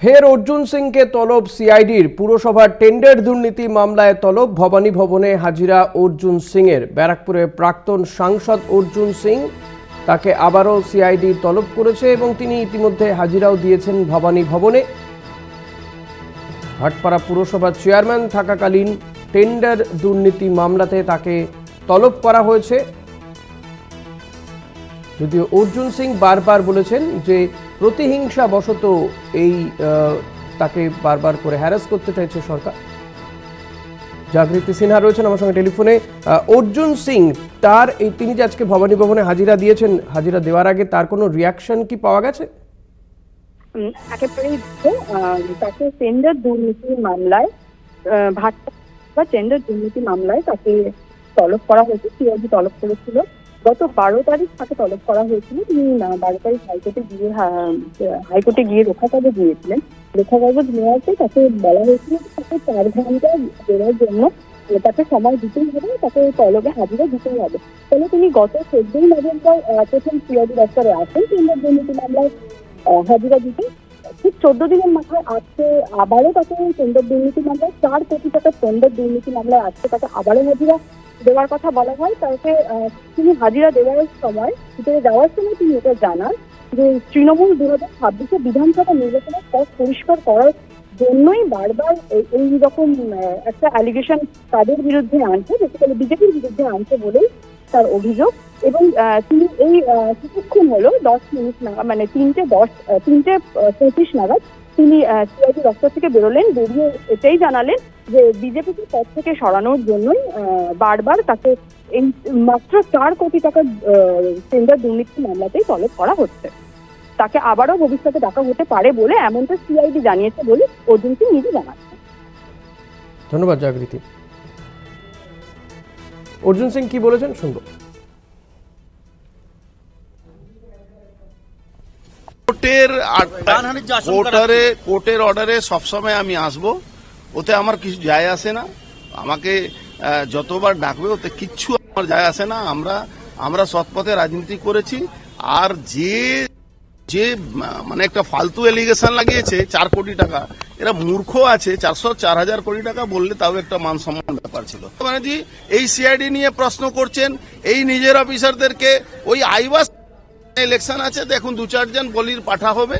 ফের অর্জুন সিংকে তলব সিআইডির। পুরসভার টেন্ডার দুর্নীতি মামলায় তলব ভবানী ভবনে হাজিরা অর্জুন সিংয়ের। ব্যারাকপুরের প্রাক্তন সাংসদ অর্জুন সিং, তাকে আবারও সিআইডি তলব করেছে এবং তিনি ইতিমধ্যে হাজিরাও দিয়েছেন ভবানী ভবনে। ভাটপাড়া পুরসভার চেয়ারম্যান থাকাকালীন টেন্ডার দুর্নীতি মামলাতে তাকে তলব করা হয়েছে। যদিও অর্জুন সিং বারবার বলেছেন যে প্রতিহিংসাবশত এই তাকে বারবার করে হ্যারাস করতে চাইছে সরকার। জাগৃতি সিনহা রয়েছেন আমার সঙ্গে টেলিফোনে। অর্জুন সিং তিনি যে আজকে ভবানী ভবনে হাজিরা দিয়েছেন, হাজিরা দেওয়ার আগে তার কোনো রিয়াকশন কি পাওয়া গেছে? একেবারেই তাকে টেন্ডার দুর্নীতির মামলায় ভাটপাড়া টেন্ডার দুর্নীতি মামলায় তাকে তলব করা হয়েছে। সিআইডি তলব করেছিল গত 12 তারিখ তাকে তলব করা হয়েছিল। তিনি 12 তারিখ হাইকোর্টে গিয়ে রক্ষা কাগজ নিয়েছিলেন। রক্ষা কাগজ নেওয়াতে তাকে বলা হয়েছিল তাকে 4 ঘন্টা দেওয়ার জন্য তাকে সময় দিতেই হবে, তাকে তলবে হাজিরা দিতেই হবে। ফলে তিনি গত 14 নভেম্বর প্রথম সিআইডি দপ্তরে আসেন টেন্ডার দুর্নীতি মামলায় হাজিরা দিতে। ঠিক 14 দিনের মাথায় আজকে আবারও তাকে টেন্ডার দুর্নীতি মামলায় 4 কোটি টাকার টেন্ডার দুর্নীতি মামলায় আজকে তাকে আবারও হাজিরা দেওয়ার কথা বলা হয়। তাকে তিনি হাজিরা দেওয়ার সময় ভিতরে যাওয়ার সময় তিনি এটা জানান যে তৃণমূল 2026 বিধানসভা নির্বাচনের পথ পরিষ্কার করার জন্যই বারবার এই রকম একটা অ্যালিগেশন তাদের বিরুদ্ধে আনছে, বেসিক্যালি বিজেপির বিরুদ্ধে আনছে বলেই তার অভিযোগ। এবং তিনি এই কিছুক্ষণ হলো 10 মিনিট নাগাদ, মানে 3:25 নাগাদ তিনি সিআইডি দপ্তর থেকে বেরোলেন। বেরিয়ে এটাই জানালেন যে বিজেপিকে পদ থেকে সরানোর জন্যই বারবার তাকে এই মাত্র 4 কোটি টাকার টেন্ডার দুর্নীতি মামলাতেই তলব করা হচ্ছে। তাকে আবারও ভবিষ্যতে ডাকা হতে পারে বলে এমনটা সিআইডি জানিয়েছে বলে অর্জুন সিং নিজে জানাচ্ছেন। ধন্যবাদ জাগৃতি। অর্জুন সিং কি বলেছেন শুনবো। কোর্টের অর্ডারে সবসময় আমি আসবো, ওতে আমার কিছু যায় আসে না। আমাকে যতবার ডাকবে ওতে কিচ্ছু আমার যায় আসে না। আমরা সৎপথে রাজনীতি করেছি। আর যে মানে একটা ফালতু এলিগেশন লাগিয়েছে 4 কোটি টাকা, এরা মূর্খ আছে। 4,000 কোটি টাকা বললে তাও একটা মান সম্মান ব্যাপার ছিল। মানে এই সিআইডি নিয়ে প্রশ্ন করছেন, এই নিজের অফিসারদেরকে ওই আইবাস ইলেকশন আছে, দেখুন 2-4 জন বলির পাঠা হবে।